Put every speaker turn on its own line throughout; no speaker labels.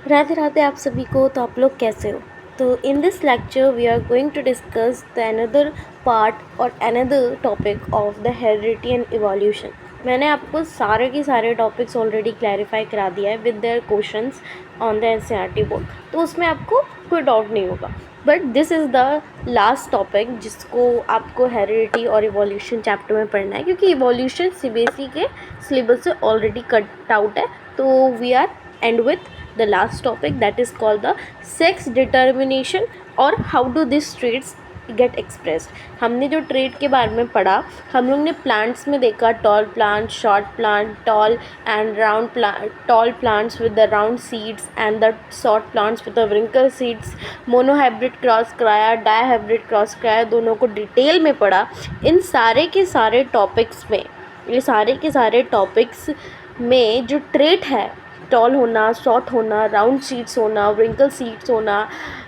राधे राधे आप सभी को। तो आप लोग कैसे हो? तो in this lecture we are going to discuss the another part और another topic of the heredity and evolution. मैंने आपको सारे के सारे टॉपिक्स ऑलरेडी क्लैरिफाई करा दिया है with their questions on the NCERT board, तो उसमें आपको कोई डाउट नहीं होगा। But this is the last topic जिसको आपको हेरिडिटी और इवोल्यूशन चैप्टर में पढ़ना है, क्योंकि इवोल्यूशन सीबीएसई के सिलेबस से ऑलरेडी कट आउट है। तो we are end with the last topic, that is called the sex determination और how do these traits get expressed। हमने जो ट्रेट के बारे में पढ़ा, हम लोग ने प्लांट्स में देखा tall plant, short plant, tall and round plant, tall plants with the round seeds and the short plants with the wrinkle seeds, monohybrid cross कराया, डायहाइब्रिड क्रॉस कराया, दोनों को डिटेल में पढ़ा। इन सारे के सारे टॉपिक्स में, ये सारे के सारे टॉपिक्स में जो ट्रेट है, टॉल होना, शॉर्ट होना, राउंड सीड्स होना, व्रिंकल सीड्स होना,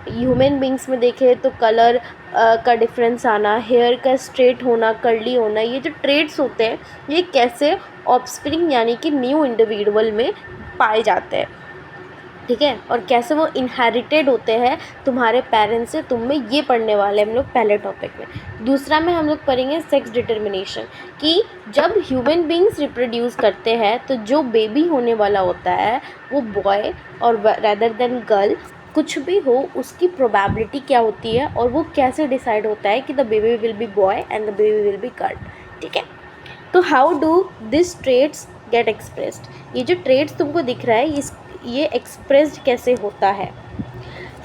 ह्यूमन बींग्स में देखें तो कलर का डिफरेंस आना, हेयर का स्ट्रेट होना, कर्ली होना, ये जो ट्रेड्स होते हैं ये कैसे ऑफस्प्रिंग यानी कि न्यू इंडिविजुअल में पाए जाते हैं, ठीक है, और कैसे वो इनहेरिटेड होते हैं तुम्हारे पेरेंट्स से। तुम में ये पढ़ने वाले हम लोग पहले टॉपिक में। दूसरा में हम लोग पढ़ेंगे सेक्स डिटर्मिनेशन, कि जब ह्यूमन बींग्स रिप्रोड्यूस करते हैं तो जो बेबी होने वाला होता है वो बॉय और रेदर देन गर्ल कुछ भी हो, उसकी प्रोबेबिलिटी क्या होती है और वो कैसे डिसाइड होता है कि the baby will be boy and the baby will be girl, ठीक है। तो how do this traits get expressed, ये जो ट्रेट्स तुमको दिख रहा है ये एक्सप्रेस्ड कैसे होता है।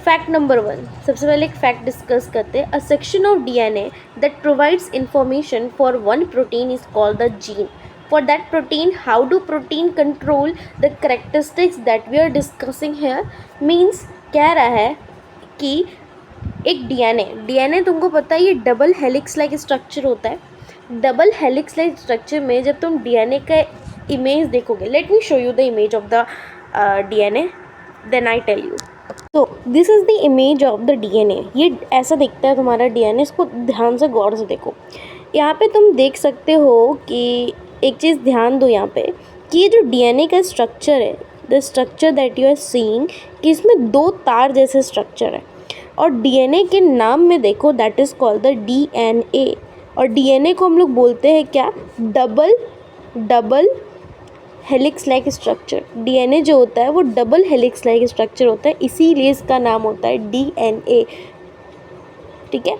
फैक्ट नंबर 1, सबसे पहले एक फैक्ट डिस्कस करते हैं। A section of DNA that provides information for one protein is called the gene. For that protein, how do protein control the characteristics that we are discussing here. Means कह रहा है कि एक DNA तुमको पता है ये डबल हेलिक्स लाइक स्ट्रक्चर होता है। डबल हेलिक्स लाइक स्ट्रक्चर में जब तुम डीएनए का इमेज देखोगे, let me show you the image of the DNA, then I tell you. तो this is the image of the DNA. ये ऐसा दिखता है तुम्हारा डीएनए। इसको ध्यान से गौर से देखो। यहाँ पे तुम देख सकते हो कि एक चीज़ ध्यान दो यहाँ पे, कि ये जो डीएनए का स्ट्रक्चर है, the structure that you are seeing, कि इसमें दो तार जैसे स्ट्रक्चर है। और डीएनए के नाम में देखो, that is called the DNA. और डीएनए को हम लोग बोलते हैं क्या? Double helix like structure. DNA जो होता है वो डबल हेलिक्स लाइक स्ट्रक्चर होता है, इसीलिए इसका नाम होता है डीएनए, ठीक है।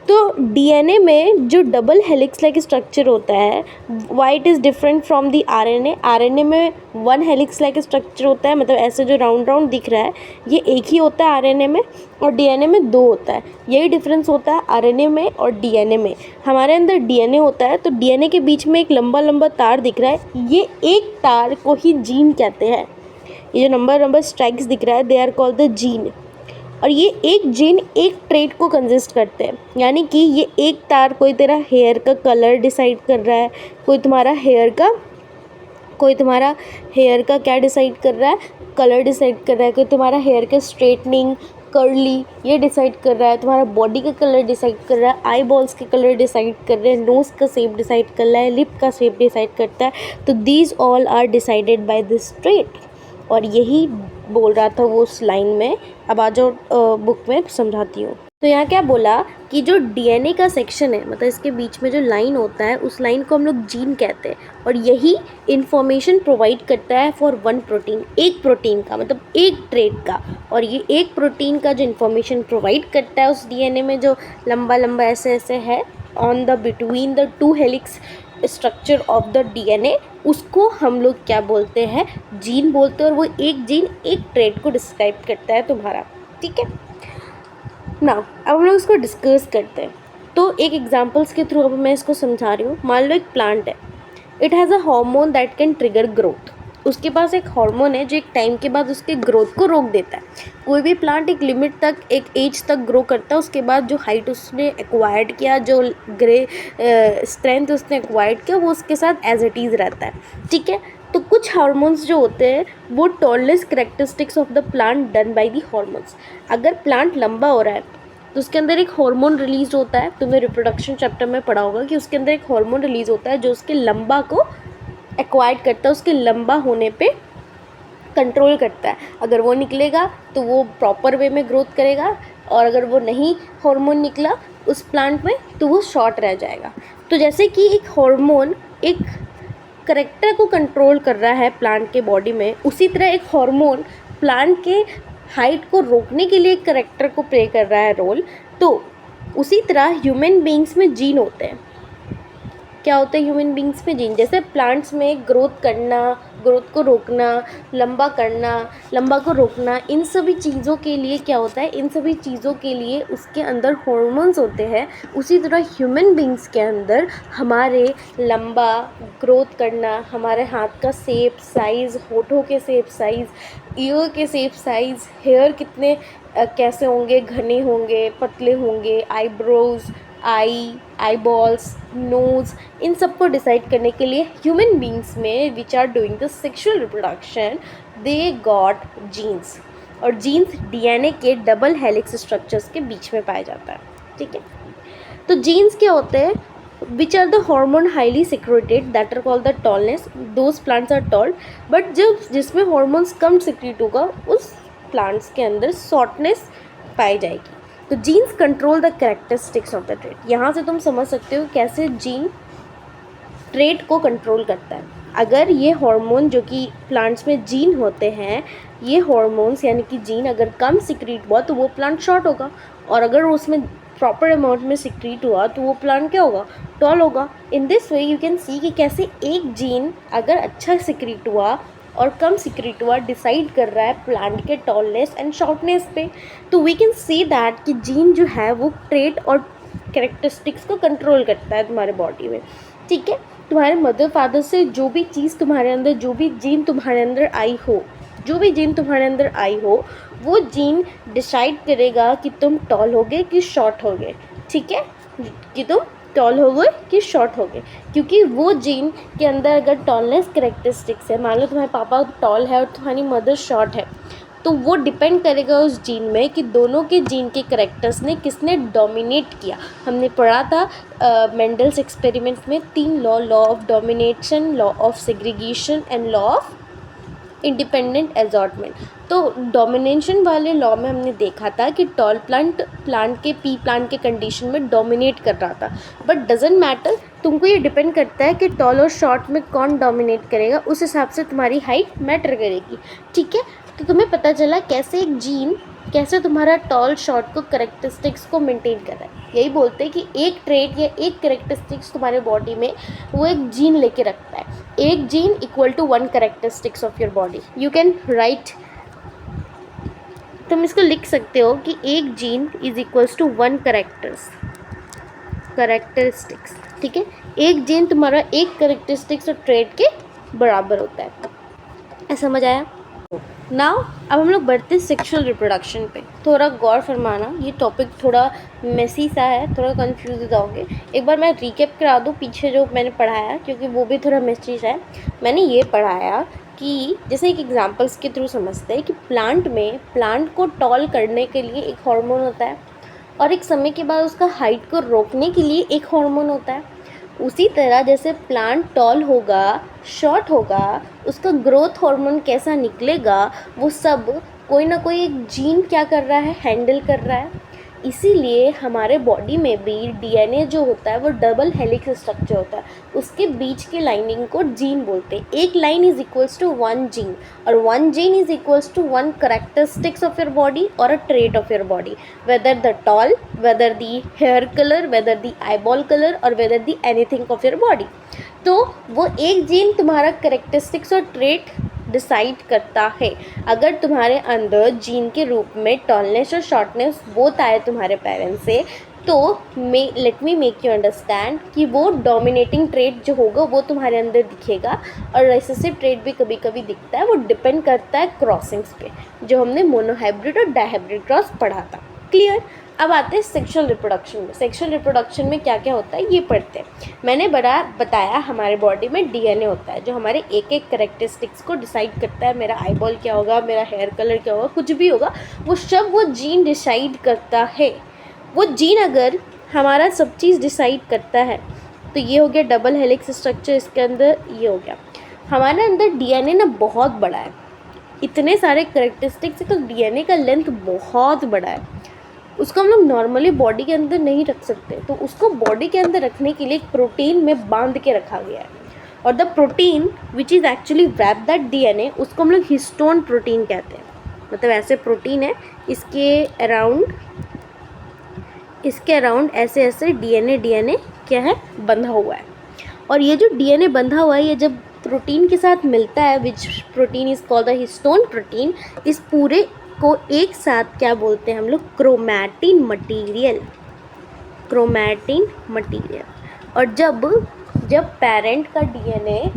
तो डीएनए में जो डबल हेलिक्स लाइक स्ट्रक्चर होता है, why it is different from the RNA. RNA में वन हेलिक्स लाइक स्ट्रक्चर होता है, मतलब ऐसे जो राउंड राउंड दिख रहा है ये एक ही होता है आरएनए में, और डीएनए में दो होता है। यही डिफरेंस होता है आरएनए में और डीएनए में। हमारे अंदर डीएनए होता है, तो डीएनए के बीच में एक लंबा लंबा तार दिख रहा है, ये एक तार को ही जीन कहते हैं। ये जो नंबर स्ट्राइक्स दिख रहा है, they are called the gene. और ये एक जीन एक ट्रेट को कंसिस्ट करते हैं, यानी कि ये एक तार कोई तेरा हेयर का कलर डिसाइड कर रहा है, कोई तुम्हारा हेयर का क्या डिसाइड कर रहा है? कलर डिसाइड कर रहा है। कोई तुम्हारा हेयर का स्ट्रेटनिंग, कर्ली, ये डिसाइड कर रहा है। तुम्हारा बॉडी का कलर डिसाइड कर रहा है, आई बॉल्स के कलर डिसाइड कर रहे हैं, नोज़ का शेप डिसाइड कर रहा है, लिप का शेप डिसाइड करता है। तो these all are decided by this trait. और यही बोल रहा था वो उस लाइन में। अब आ जाओ बुक में समझाती हूँ। तो यहाँ क्या बोला कि जो डीएनए का सेक्शन है, मतलब इसके बीच में जो लाइन होता है, उस लाइन को हम लोग जीन कहते हैं। और यही इंफॉर्मेशन प्रोवाइड करता है फॉर वन प्रोटीन, एक प्रोटीन का, मतलब एक ट्रेट का। और ये एक प्रोटीन का जो इंफॉर्मेशन प्रोवाइड करता है उस डीएनए में जो लंबा लंबा ऐसे ऐसे है on the between the two helix structure of the DNA, उसको हम लोग क्या बोलते हैं? जीन बोलते हैं। और वो एक जीन एक ट्रेट को डिस्क्राइब करता है तुम्हारा, ठीक है ना। अब हम लोग इसको डिस्कस करते हैं। तो एक एग्जांपल्स के थ्रू अब मैं इसको समझा रही हूँ। मान लो एक प्लांट है, it has a hormone that can trigger growth. उसके पास एक हार्मोन है जो एक टाइम के बाद उसके ग्रोथ को रोक देता है। कोई भी प्लांट एक लिमिट तक, एक एज तक ग्रो करता है, उसके बाद जो हाइट उसने एक्वायर्ड किया, जो स्ट्रेंथ उसने एक्वायर्ड किया, वो उसके साथ एज इट इज़ रहता है, ठीक है। तो कुछ हार्मोन्स जो होते हैं वो tallness characteristics of the plant done by the hormones. अगर प्लांट लंबा हो रहा है तो उसके अंदर एक हार्मोन रिलीज होता है। तुमने रिप्रोडक्शन चैप्टर में पढ़ा होगा कि उसके अंदर एक हार्मोन रिलीज होता है जो उसके लंबा को एक्वायर्ड करता है, उसके लंबा होने पे कंट्रोल करता है। अगर वो निकलेगा तो वो प्रॉपर वे में ग्रोथ करेगा, और अगर वो नहीं हार्मोन निकला उस प्लांट में तो वो शॉर्ट रह जाएगा। तो जैसे कि एक हार्मोन एक करेक्टर को कंट्रोल कर रहा है प्लांट के बॉडी में, उसी तरह एक हार्मोन प्लांट के हाइट को रोकने के लिए करेक्टर को प्ले कर रहा है रोल। तो उसी तरह ह्यूमन बीइंग्स में जीन होते हैं। क्या होता है ह्यूमन बीइंग्स में? जीन। जैसे प्लांट्स में ग्रोथ करना, ग्रोथ को रोकना, लंबा करना, लंबा को रोकना, इन सभी चीज़ों के लिए क्या होता है, इन सभी चीज़ों के लिए उसके अंदर हॉर्मोन्स होते हैं। उसी तरह ह्यूमन बीइंग्स के अंदर हमारे लंबा ग्रोथ करना, हमारे हाथ का शेप साइज़, होठों के शेप साइज़, ईयर के शेप साइज़, हेयर कितने कैसे होंगे, घने होंगे, पतले होंगे, आईब्रोज, आईबॉल्स, नोज़, इन सब को डिसाइड करने के लिए ह्यूमन बीइंग्स में which are doing the sexual reproduction, they got genes. और जीन्स डीएनए के डबल हेलिक्स स्ट्रक्चर्स के बीच में पाया जाता है। ठीक है, तो जीन्स क्या होते हैं? Which are the hormone highly secreted that are called the tallness, those plants are tall. But जब जिसमें हॉर्मोन्स कम सिक्रेट होगा उस प्लांट्स के अंदर शॉर्टनेस पाई जाएगी। तो jeans control the characteristics of the trait. यहाँ से तुम समझ सकते हो कैसे जीन ट्रेट को कंट्रोल करता है। अगर ये हार्मोन जो कि प्लांट्स में जीन होते हैं, ये हार्मोन्स यानी कि जीन अगर कम सिक्रीट हुआ तो वो प्लांट शॉर्ट होगा, और अगर उसमें प्रॉपर अमाउंट में सिक्रीट हुआ तो वो प्लांट क्या होगा, टॉल होगा। In this way you can see कि कैसे एक जीन अगर अच्छा सिक्रीट हुआ और कम सिक्रीट हुआ डिसाइड कर रहा है प्लांट के टॉलनेस एंड शॉर्टनेस पे। तो वी कैन सी दैट कि जीन जो है वो ट्रेट और कैरेक्टरिस्टिक्स को कंट्रोल करता है तुम्हारे बॉडी में। ठीक है, तुम्हारे मदर फादर से जो भी चीज़ तुम्हारे अंदर, जो भी जीन तुम्हारे अंदर आई हो, जो भी जीन तुम्हारे अंदर आई हो, वो जीन डिसाइड करेगा कि तुम टॉल होगे कि शॉर्ट होगे। ठीक है, कि तुम टॉल हो गए कि शॉर्ट हो गए, क्योंकि वो जीन के अंदर अगर टॉलनेस करेक्टरिस्टिक्स है, मान लो तुम्हारे पापा टॉल है और तुम्हारी मदर शॉर्ट है, तो वो डिपेंड करेगा उस जीन में कि दोनों के जीन के करेक्टर्स ने किसने डोमिनेट किया। हमने पढ़ा था मेंडल्स एक्सपेरिमेंट में 3 law of domination, law of segregation and law of independent assortment. तो डोमिनेशन वाले लॉ में हमने देखा था कि टॉल प्लांट के पी प्लांट के कंडीशन में डोमिनेट कर रहा था। बट डजेंट मैटर, तुमको ये डिपेंड करता है कि टॉल और शॉर्ट में कौन डोमिनेट करेगा, उस हिसाब से तुम्हारी हाइट मैटर करेगी। ठीक है, तो तुम्हें पता चला कैसे एक जीन कैसे तुम्हारा टॉल शॉर्ट को करेक्टरिस्टिक्स को मेंटेन कर रहा है। यही बोलते हैं कि एक ट्रेट या एक करेक्टरिस्टिक्स तुम्हारे बॉडी में वो एक जीन लेके रखता है। एक gene equal to 1 characteristics of your body. You can write, तुम इसको लिख सकते हो कि एक gene is equals to 1 characteristics. ठीक है, एक जीन तुम्हारा एक करेक्टरिस्टिक्स और ट्रेट के बराबर होता है। ऐसा समझ आया? नाउ अब हम लोग बढ़ते हैं सेक्सुअल रिप्रोडक्शन पे। थोड़ा गौर फरमाना, ये टॉपिक थोड़ा मेसी सा है, थोड़ा कंफ्यूज हो जाओगे। एक बार मैं रिकैप करा दूँ पीछे जो मैंने पढ़ाया, क्योंकि वो भी थोड़ा मेसी सा है। मैंने ये पढ़ाया कि जैसे एक एग्जांपल्स के थ्रू समझते हैं कि प्लांट को टॉल करने के लिए एक हार्मोन होता है, और एक समय के बाद उसका हाइट को रोकने के लिए एक हार्मोन होता है। उसी तरह जैसे प्लांट टॉल होगा, शॉर्ट होगा, उसका ग्रोथ हार्मोन कैसा निकलेगा, वो सब कोई ना कोई एक जीन क्या कर रहा है, हैंडल कर रहा है। इसीलिए हमारे बॉडी में भी डीएनए जो होता है वो डबल हेलिक्स स्ट्रक्चर होता है, उसके बीच की लाइनिंग को जीन बोलते हैं। एक line is equals to 1 gene, और 1 gene is equals to 1 characteristics of your body और a trait of your body, whether the tall, whether the hair colour, whether the eyeball colour, और whether the anything of your body. तो वो एक gene तुम्हारा characteristics और trait decide करता है। अगर तुम्हारे अंदर जीन के रूप में टॉलनेस और शॉर्टनेस बोथ आए तुम्हारे पेरेंट्स से, तो let me make you understand कि वो डोमिनेटिंग ट्रेट जो होगा वो तुम्हारे अंदर दिखेगा, और रिसेसिव ट्रेट भी कभी कभी दिखता है। वो डिपेंड करता है क्रॉसिंग्स पे, जो हमने मोनोहाइब्रिड और डायहाइब्रिड क्रॉस पढ़ा था। क्लियर? अब आते हैं सेक्सुअल रिप्रोडक्शन में। सेक्सुअल रिप्रोडक्शन में क्या क्या होता है ये पढ़ते हैं। मैंने बताया हमारे बॉडी में डीएनए होता है जो हमारे एक एक करेक्टरिस्टिक्स को डिसाइड करता है। मेरा आईबॉल क्या होगा, मेरा हेयर कलर क्या होगा, कुछ भी होगा, वो सब वो जीन डिसाइड करता है। वो जीन अगर हमारा सब चीज़ डिसाइड करता है, तो ये हो गया डबल हेलिक्स स्ट्रक्चर, इसके अंदर ये हो गया। हमारे अंदर डीएनए ना बहुत बड़ा है, इतने सारे करेक्टरिस्टिक्स है, तो डीएनए का लेंथ बहुत बड़ा है, उसको हम लोग नॉर्मली बॉडी के अंदर नहीं रख सकते, तो उसको बॉडी के अंदर रखने के लिए एक प्रोटीन में बांध के रखा गया है, और the protein which is actually wrap that DNA, उसको हम लोग हिस्टोन प्रोटीन कहते हैं। मतलब ऐसे प्रोटीन है, इसके अराउंड ऐसे ऐसे डीएनए क्या है, बंधा हुआ है। और ये जो डीएनए बंधा हुआ है, ये जब प्रोटीन के साथ मिलता है, विच protein is called the histone protein, इस पूरे को एक साथ क्या बोलते हैं हम लोग, क्रोमैटिन मटीरियल। और जब पेरेंट का डीएनए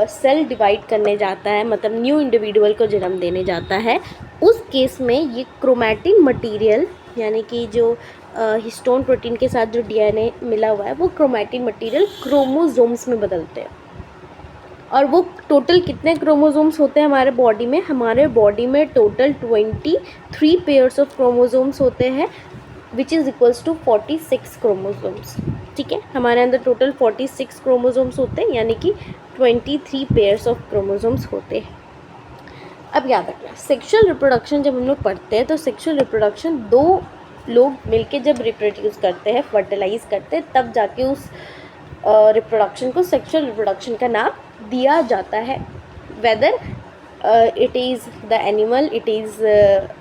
सेल डिवाइड करने जाता है, मतलब न्यू इंडिविजुअल को जन्म देने जाता है, उस केस में ये क्रोमैटिन मटीरियल यानी कि जो हिस्टोन प्रोटीन के साथ जो डीएनए मिला हुआ है, वो क्रोमैटिन मटीरियल क्रोमोसोम्स में बदलते हैं। और वो टोटल कितने क्रोमोसोम्स होते हैं हमारे बॉडी में टोटल 23 पेयर्स ऑफ क्रोमोसोम्स होते हैं, which is equals to 46 chromosomes. ठीक है, हमारे अंदर टोटल 46 क्रोमोसोम्स होते हैं, यानी कि 23 पेयर्स ऑफ क्रोमोसोम्स होते हैं। अब याद रखना, सेक्सुअल रिप्रोडक्शन जब हम लोग पढ़ते हैं, तो सेक्सुअल रिप्रोडक्शन दो लोग मिलके जब रिप्रोड्यूस करते हैं, फर्टिलाइज करते हैं, तब जाके उस रिप्रोडक्शन को सेक्सुअल रिप्रोडक्शन का नाम दिया जाता है। Whether it is the animal, it is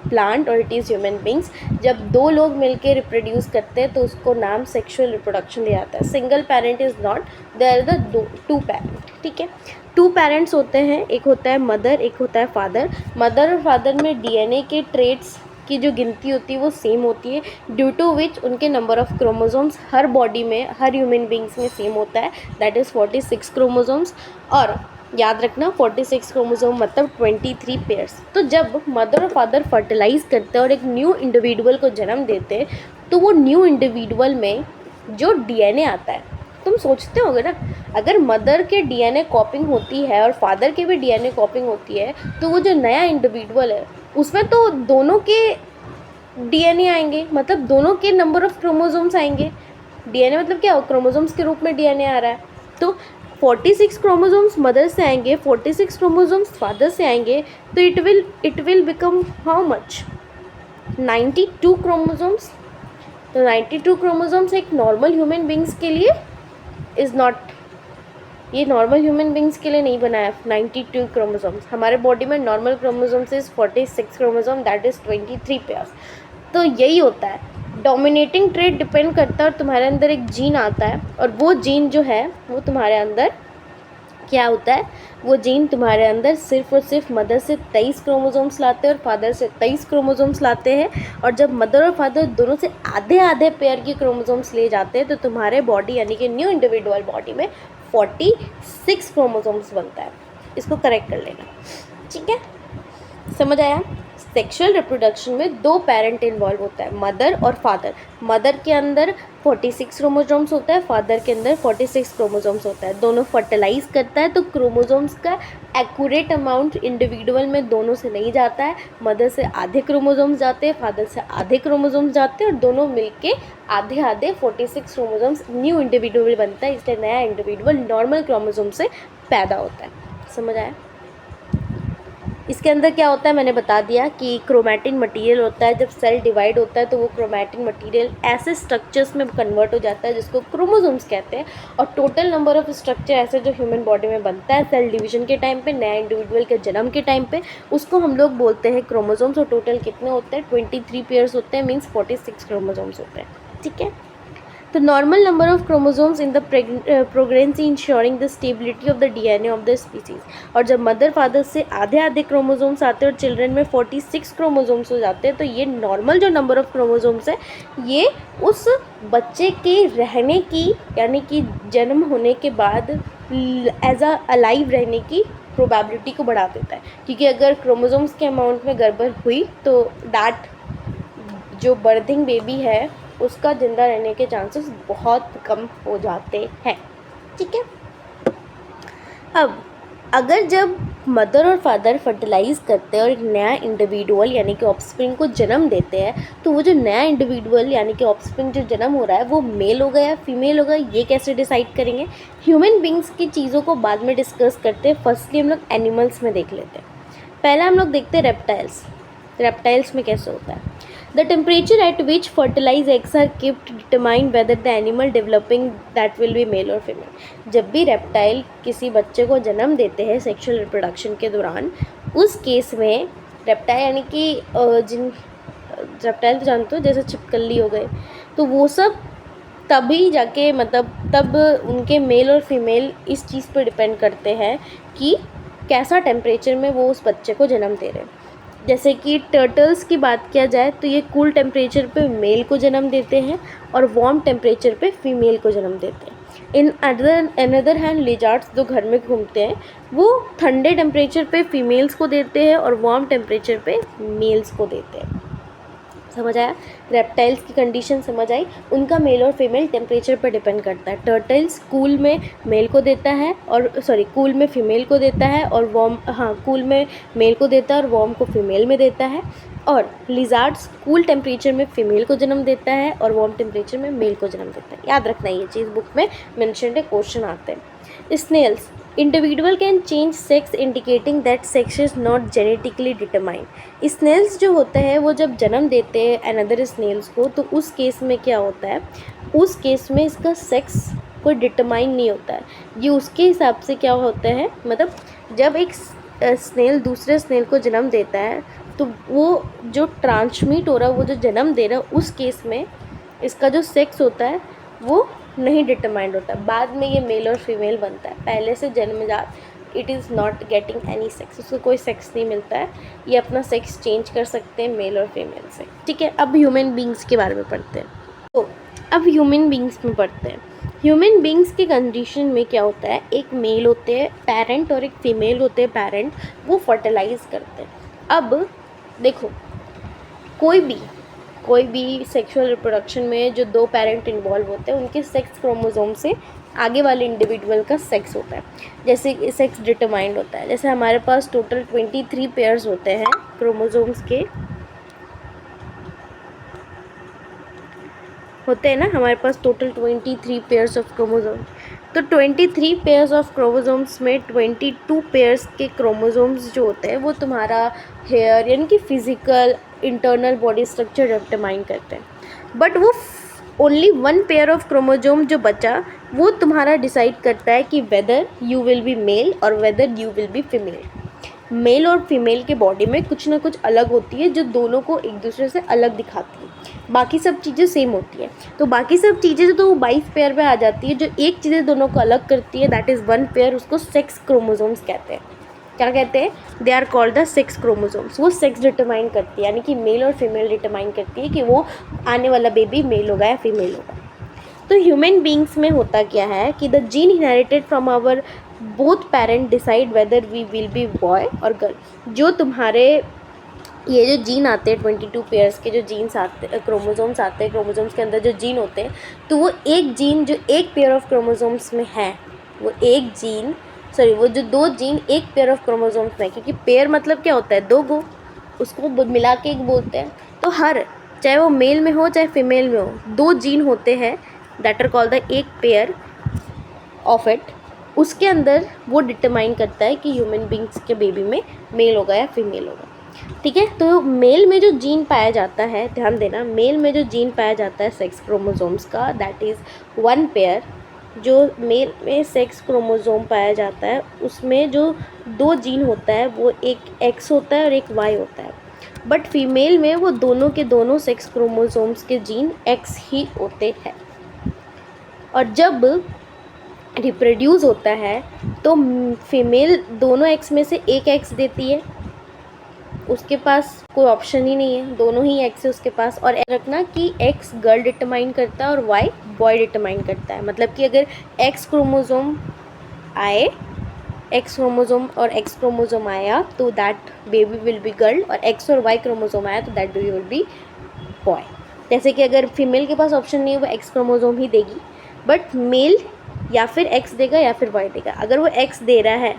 plant और इट इज़ ह्यूमन बींग्स, जब दो लोग मिलके रिप्रोड्यूस करते हैं तो उसको नाम सेक्सुअल रिप्रोडक्शन दिया जाता है। Single parent is not, there are the two parent. ठीक है, टू पेरेंट्स होते हैं, एक होता है मदर, एक होता है फादर। मदर और फादर में डीएनए के ट्रेट्स की जो गिनती होती है वो सेम होती है, ड्यू टू विच उनके number of chromosomes her body में, हर ह्यूमन बींग्स में सेम होता है, दैट इज़ 46 क्रोमोसोम्स। और याद रखना 46 क्रोमोसोम मतलब 23 पेयर्स। तो जब मदर और फादर फर्टिलाइज करते हैं और एक न्यू इंडिविजुअल को जन्म देते हैं, तो वो न्यू इंडिविजुअल में जो डीएनए आता है, तुम सोचते होगे ना, अगर मदर के डीएनए कॉपिंग होती है और फादर के भी डीएनए कॉपिंग होती है, तो वो जो नया इंडिविजुअल है उसमें तो दोनों के डीएनए आएंगे, मतलब दोनों के नंबर ऑफ क्रोमोसोम्स आएंगे। डीएनए मतलब क्या, क्रोमोसोम्स के रूप में डीएनए आ रहा है, तो 46 क्रोमोसोम्स मदर से आएंगे, 46 क्रोमोसोम्स फादर से आएंगे, तो it will become how much, 92 chromosomes. तो 92 क्रोमोसोम्स एक नॉर्मल ह्यूमन बींग्स के लिए इज़ नॉट, ये नॉर्मल ह्यूमन बींग्स के लिए नहीं बनाया 92 क्रोमोसोम्स। हमारे बॉडी में normal chromosomes is 46 chromosome, that is 23 pairs. तो यही होता है, डोमिनेटिंग ट्रेट डिपेंड करता है, और तुम्हारे अंदर एक जीन आता है, और वो जीन जो है वो तुम्हारे अंदर क्या होता है, वो जीन तुम्हारे अंदर सिर्फ और सिर्फ मदर से 23 क्रोमोसोम्स लाते हैं और फादर से 23 क्रोमोसोम्स लाते हैं। और जब मदर और फादर दोनों से आधे आधे पेयर की क्रोमोसोम्स ले जाते हैं, तो तुम्हारे बॉडी यानी कि न्यू इंडिविजुअल बॉडी में 46 क्रोमोसोम्स बनता है। इसको करेक्ट कर लेना, ठीक है, समझ आया। सेक्सुअल रिप्रोडक्शन में दो पेरेंट इन्वॉल्व होता है, मदर और फादर। मदर के अंदर 46 क्रोमोसोम्स होता है, फादर के अंदर 46 क्रोमोसोम्स होता है। दोनों फर्टिलाइज करता है, तो क्रोमोसोम्स का एक्यूरेट अमाउंट इंडिविजुअल में दोनों से नहीं जाता है। मदर से आधे क्रोमोसोम्स जाते हैं, फादर से आधे क्रोमोसोम्स जाते हैं, और दोनों मिलके आधे आधे 46 क्रोमोसोम्स न्यू इंडिविजुअल बनता है। इसलिए नया इंडिविजुअल नॉर्मल क्रोमोसोम से पैदा होता है। समझ आया। इसके अंदर क्या होता है मैंने बता दिया कि क्रोमैटिन मटेरियल होता है। जब सेल डिवाइड होता है तो वो क्रोमैटिन मटेरियल ऐसे स्ट्रक्चर्स में कन्वर्ट हो जाता है जिसको क्रोमोसोम्स कहते हैं। और टोटल नंबर ऑफ स्ट्रक्चर ऐसे जो ह्यूमन बॉडी में बनता है सेल डिवीजन के टाइम पे, नया इंडिविजुअल के जन्म के टाइम पे, उसको हम लोग बोलते हैं क्रोमोसोम्स। और टोटल कितने होते हैं, 23 पेयर्स होते हैं, मीन्स 46 क्रोमोसोम्स होते हैं। ठीक है, तो normal number of chromosomes in the pregnancy ensuring the stability of the DNA of the species. और जब मदर फादर से आधे आधे क्रोमोसोम्स आते हैं और चिल्ड्रन में 46 क्रोमोसोम्स हो जाते हैं, तो ये नॉर्मल जो नंबर ऑफ क्रोमोसोम्स है ये उस बच्चे के रहने की यानी कि जन्म होने के बाद एज अ अलाइव रहने की प्रोबेबिलिटी को बढ़ा देता है। क्योंकि अगर क्रोमोसोम्स के अमाउंट में गड़बड़ हुई तो दैट जो बर्थिंग बेबी है उसका ज़िंदा रहने के चांसेस बहुत कम हो जाते हैं। ठीक है, अब अगर जब मदर और फादर फर्टिलाइज करते हैं और एक नया इंडिविजुअल यानी कि ऑफस्प्रिंग को जन्म देते हैं, तो वो जो नया इंडिविजुअल यानी कि ऑफस्प्रिंग जो जन्म हो रहा है वो मेल होगा या फीमेल होगा, ये कैसे डिसाइड करेंगे। ह्यूमन बींग्स की चीज़ों को बाद में डिस्कस करते हैं, फर्स्टली हम लोग एनिमल्स में देख लेते हैं। पहला हम लोग देखते हैं रेप्टाइल्स। रेप्टाइल्स में कैसे होता है। The temperature at which fertilise eggs are keeped determine whether the animal developing that will be male और फीमेल। जब भी रेप्टाइल किसी बच्चे को जन्म देते हैं सेक्सुअल रिप्रोडक्शन के दौरान, उस केस में रेप्टाइल यानी कि जिन रेप्टाइल तो जानते हो जैसे छिपकली हो गए, तो वो सब तभी जाके तब उनके मेल और फीमेल इस चीज़ पर डिपेंड करते हैं कि कैसा टेम्परेचर में वो उस बच्चे को जन्म दे रहे हैं। जैसे कि टर्टल्स की बात किया जाए तो ये कूल टेम्परेचर पे मेल को जन्म देते हैं और वार्म टेम्परेचर पे फीमेल को जन्म देते हैं। इन अनदर हैंड लिजार्ड्स जो घर में घूमते हैं वो ठंडे टेम्परेचर पे फीमेल्स को देते हैं और वार्म टेम्परेचर पे मेल्स को देते हैं। समझ आया। रेप्टाइल्स की कंडीशन समझ आई। उनका मेल और फीमेल टेम्परेचर पर डिपेंड करता है। टर्टल्स कूल में मेल को देता है और कूल में फीमेल को देता है और कूल में मेल को देता है और वार्म को फीमेल में देता है। और लिजार्ड्स कूल टेम्परेचर में फीमेल को जन्म देता है और वार्म टेम्परेचर में मेल को जन्म देता है। याद रखना ये चीज़, बुक में मेंशन्ड है, क्वेश्चन आते हैं। Snails individual can change sex indicating that sex is not genetically determined. Snails जो होते हैं वो जब जन्म देते हैं अनदर स्नेल्स को, तो उस केस में क्या होता है, उस केस में इसका सेक्स कोई डिटरमाइन नहीं होता है। ये उसके हिसाब से क्या होता है, जब एक स्नेल दूसरे स्नेल को जन्म देता है तो वो जो ट्रांसमिट हो रहा है, वो जो जन्म दे रहा है, उस केस में इसका जो सेक्स होता है वो नहीं डिटरमाइंड होता। बाद में ये मेल और फीमेल बनता है। पहले से जन्मजात it is not getting any sex, उसको कोई सेक्स नहीं मिलता है। ये अपना सेक्स चेंज कर सकते हैं मेल और फीमेल से। ठीक है, अब ह्यूमन बींग्स के बारे में पढ़ते हैं। तो अब ह्यूमन बींग्स में पढ़ते हैं। ह्यूमन बींग्स के कंडीशन में क्या होता है, एक मेल होते हैं पेरेंट और एक फीमेल होते हैं पेरेंट, वो फर्टिलाइज करते हैं। अब देखो, कोई भी सेक्सुअल रिप्रोडक्शन में जो दो पेरेंट इन्वॉल्व होते हैं, उनके सेक्स क्रोमोसोम से आगे वाले इंडिविजुअल का सेक्स होता है, जैसे सेक्स डिटरमाइंड होता है। जैसे हमारे पास टोटल 23 पेयर्स होते हैं क्रोमोसोम्स के, होते हैं ना हमारे पास टोटल 23 पेयर्स ऑफ क्रोमोसोम्स। तो 23 पेयर्स ऑफ क्रोमोसोम्स में 22 पेयर्स के क्रोमोसोम्स जो होते हैं वो तुम्हारा हेयर यानी कि physical internal body structure determine करते हैं। बट वो ओनली 1 पेयर ऑफ क्रोमोसोम जो बचा, वो तुम्हारा डिसाइड करता है कि whether you will be male और whether you will be female. Male और फीमेल के बॉडी में कुछ ना कुछ अलग होती है जो दोनों को एक दूसरे से अलग दिखाती है, बाकी सब चीज़ें सेम होती है। तो बाकी सब चीज़ें तो 22 पेयर पे आ जाती है। जो एक चीज़ें दोनों को अलग करती है दैट इज़ 1 पेयर, उसको सेक्स क्रोमोसोम्स कहते हैं। क्या कहते हैं, they are called the sex chromosomes. वो सेक्स डिटरमाइन करती है, यानी कि मेल और फीमेल डिटरमाइन करती है कि वो आने वाला बेबी मेल होगा या फीमेल होगा। तो ह्यूमन बींग्स में होता क्या है कि the gene inherited from our both parent decide whether we will be boy और गर्ल। जो तुम्हारे ये जो जीन आते हैं 22 पेयर्स के जो जीन्स आते हैं, क्रोमोसोम्स आते हैं, क्रोमोसोम्स के अंदर जो जीन होते हैं, तो वो एक जीन जो एक पेयर ऑफ क्रोमोसोम्स में है, वो जो 2 जीन एक पेयर ऑफ क्रोमोसोम्स में, क्योंकि पेयर मतलब क्या होता है, 2 गो, उसको मिला के एक बोलते हैं। तो चाहे वो मेल में हो चाहे फीमेल में हो, 2 जीन होते हैं दैट आर कॉल्ड द एक पेयर ऑफ इट। उसके अंदर वो डिटरमाइन करता है कि ह्यूमन बींग्स के बेबी में मेल होगा या फीमेल होगा। ठीक है, तो मेल में जो जीन पाया जाता है, ध्यान देना, मेल में जो जीन पाया जाता है सेक्स क्रोमोसोम्स का, दैट इज़ 1 पेयर। जो मेल में सेक्स क्रोमोसोम पाया जाता है उसमें जो 2 जीन होता है, वो एक एक्स होता है और एक वाई होता है। बट फीमेल में वो दोनों के दोनों सेक्स क्रोमोसोम्स के जीन एक्स ही होते हैं। और जब रिप्रोड्यूस होता है तो फीमेल दोनों एक्स में से एक एक्स देती है, उसके पास कोई ऑप्शन ही नहीं है, दोनों ही एक्स है उसके पास। और रखना कि एक्स गर्ल डिटरमाइन करता है और वाई बॉय डिटरमाइन करता है। मतलब कि अगर एक्स क्रोमोसोम आया तो that baby will be girl, और एक्स और वाई क्रोमोसोम आया तो that baby will be boy. जैसे कि अगर फीमेल के पास ऑप्शन नहीं है, वो एक्स क्रोमोसोम ही देगी, बट मेल या फिर एक्स देगा या फिर वाई देगा। अगर वो एक्स दे रहा है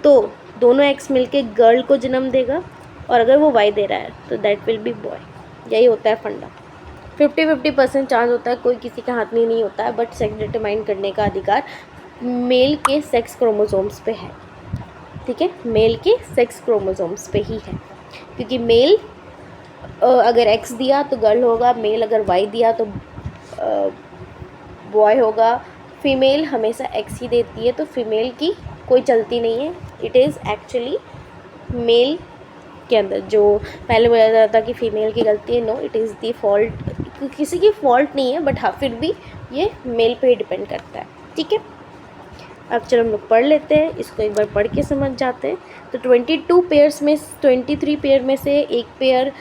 तो दोनों एक्स मिलके गर्ल को जन्म देगा, और अगर वो वाई दे रहा है तो दैट विल बी बॉय। यही होता है फंडा। 50-50% चांस होता है, कोई किसी के हाथ में नहीं होता है, बट सेक्स डिटरमाइन करने का अधिकार मेल के सेक्स क्रोमोसोम्स पे है। ठीक है, मेल के सेक्स क्रोमोसोम्स पे ही है, क्योंकि मेल अगर एक्स दिया तो गर्ल होगा, मेल अगर वाई दिया तो बॉय होगा, फीमेल हमेशा एक्स ही देती है, तो फीमेल की कोई चलती नहीं है। इट इज़ एक्चुअली मेल के अंदर जो पहले बोला जाता था कि फीमेल की गलती है, no, it is the fault, किसी की फॉल्ट नहीं है, बट हाँ फिर भी ये मेल पे ही डिपेंड करता है। ठीक है, अब चलो हम लोग पढ़ लेते हैं, इसको एक बार पढ़ के समझ जाते हैं। तो 22 पेयर्स में 23 पेयर में से एक पेयर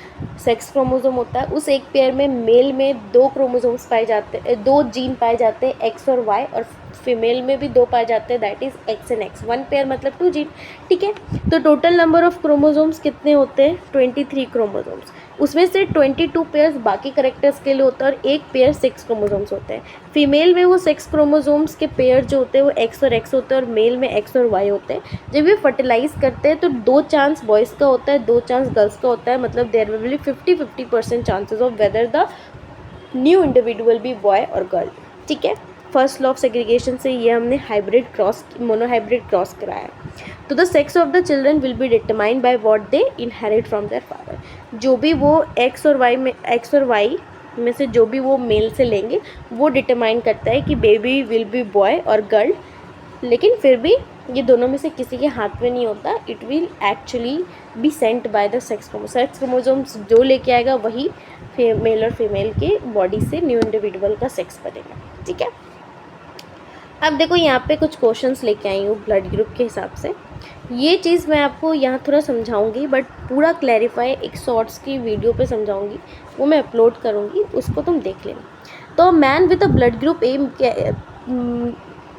सेक्स क्रोमोसोम होता है, उस एक पेयर में मेल में 2 क्रोमोसोम्स पाए जाते हैं, 2 जीन पाए जाते हैं, एक्स और वाई, और फीमेल में भी 2 पाए जाते हैं, that is x and x, 1 pair मतलब 2 जीन। ठीक है, तो टोटल नंबर ऑफ क्रोमोसोम्स कितने होते हैं? 23 क्रोमोसोम्स। उसमें से 22 पेयर्स बाकी करेक्टर्स के लिए होता है और एक पेयर सेक्स क्रोमोसोम्स होते हैं। फीमेल में वो सेक्स क्रोमोसोम्स के पेयर जो होते हैं वो एक्स और एक्स होते हैं, और मेल में एक्स और वाई होते हैं। जब ये फर्टिलाइज करते हैं तो 2 चांस बॉयज़ का होता है, 2 चांस गर्ल्स का होता है, मतलब there will be 50-50% chances of whether the new individual be boy और गर्ल। ठीक है, फर्स्ट लॉ ऑफ सेग्रीगेशन से ये हमने हाइब्रिड क्रॉस, मोनोहाइब्रिड क्रॉस कराया। तो the sex of the children will be determined by what they inherit from their father. जो भी वो एक्स और वाई में से जो भी वो मेल से लेंगे वो डिटरमाइन करता है कि बेबी विल बी बॉय और गर्ल, लेकिन फिर भी ये दोनों में से किसी के हाथ में नहीं होता। It will actually be sent by the sex chromosomes जो लेके आएगा वही मेल और फीमेल के बॉडी से न्यू इंडिविजुअल का सेक्स बनेगा। ठीक है, अब देखो यहाँ पे कुछ क्वेश्चंस लेके आई हूँ ब्लड ग्रुप के हिसाब से। ये चीज़ मैं आपको यहाँ थोड़ा समझाऊंगी, बट पूरा क्लैरिफाई एक शॉर्ट्स की वीडियो पे समझाऊंगी, वो मैं अपलोड करूँगी, उसको तुम देख लेना। तो man with a blood group A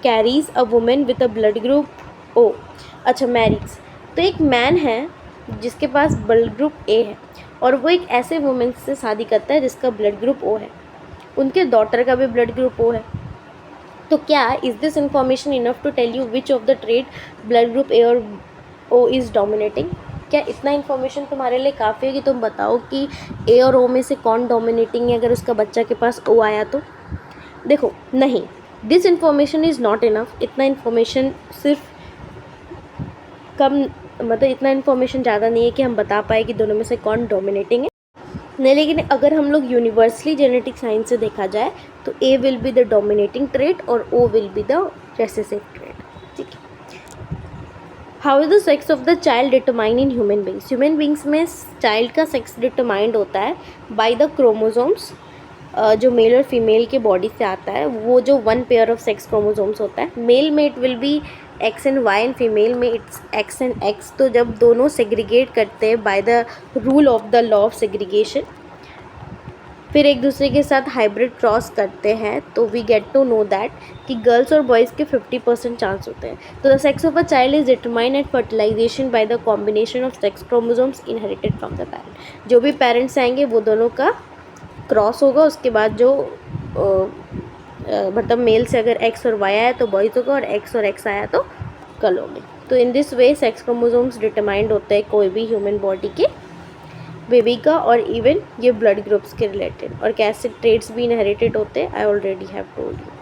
carries a woman with a blood group O, अच्छा मैरीज। तो एक मैन है जिसके पास ब्लड ग्रुप ए है और वो एक ऐसे वुमेन से शादी करता है जिसका ब्लड ग्रुप ओ है, उनके डॉटर का भी ब्लड ग्रुप ओ है। तो क्या is this information enough to tell you which of the trait blood group A और ओ इज़ डोमिनेटिंग? क्या इतना इन्फॉर्मेशन तुम्हारे लिए काफ़ी है कि तुम बताओ कि ए और ओ में से कौन डोमिनेटिंग है अगर उसका बच्चा के पास ओ आया तो? देखो नहीं, this information is not enough. इतना इन्फॉर्मेशन सिर्फ कम, मतलब इतना इन्फॉर्मेशन ज़्यादा नहीं है कि हम बता पाए कि दोनों में से कौन डोमिनेटिंग है नहीं। लेकिन अगर हम लोग यूनिवर्सली जेनेटिक साइंस से देखा जाए तो A will be the dominating trait और O will be the recessive trait. ठीक है, how is the sex of the child determined in human beings? Human beings में चाइल्ड का सेक्स डिटरमाइंड होता है बाय द क्रोमोसोम्स, जो male और female के बॉडी से आता है, वो जो 1 पेयर ऑफ सेक्स क्रोमोसोम्स होता है। मेल में it will be X and Y and female में इट्स एक्स एंड एक्स। तो जब दोनों सेग्रीगेट करते हैं by the rule of the law of segregation, फिर एक दूसरे के साथ हाइब्रिड क्रॉस करते हैं, तो we get to know that कि गर्ल्स और बॉयज़ के 50% चांस होते हैं। तो the sex of a child is determined at fertilization by the combination of sex chromosomes inherited from the parent. जो भी पेरेंट्स आएंगे वो दोनों का क्रॉस होगा, उसके बाद जो मतलब मेल से अगर एक्स और वाई आया तो बॉयज़ होगा, और एक्स और एक्स आया तो गर्ल होंगे। तो in this way sex chromosomes determined होते हैं कोई भी ह्यूमन बॉडी के, बेबी का, और इवन ये ब्लड ग्रुप्स के रिलेटेड। और कैसे ट्रेड्स भी इनहेरिटेड होते हैं, I already have told you.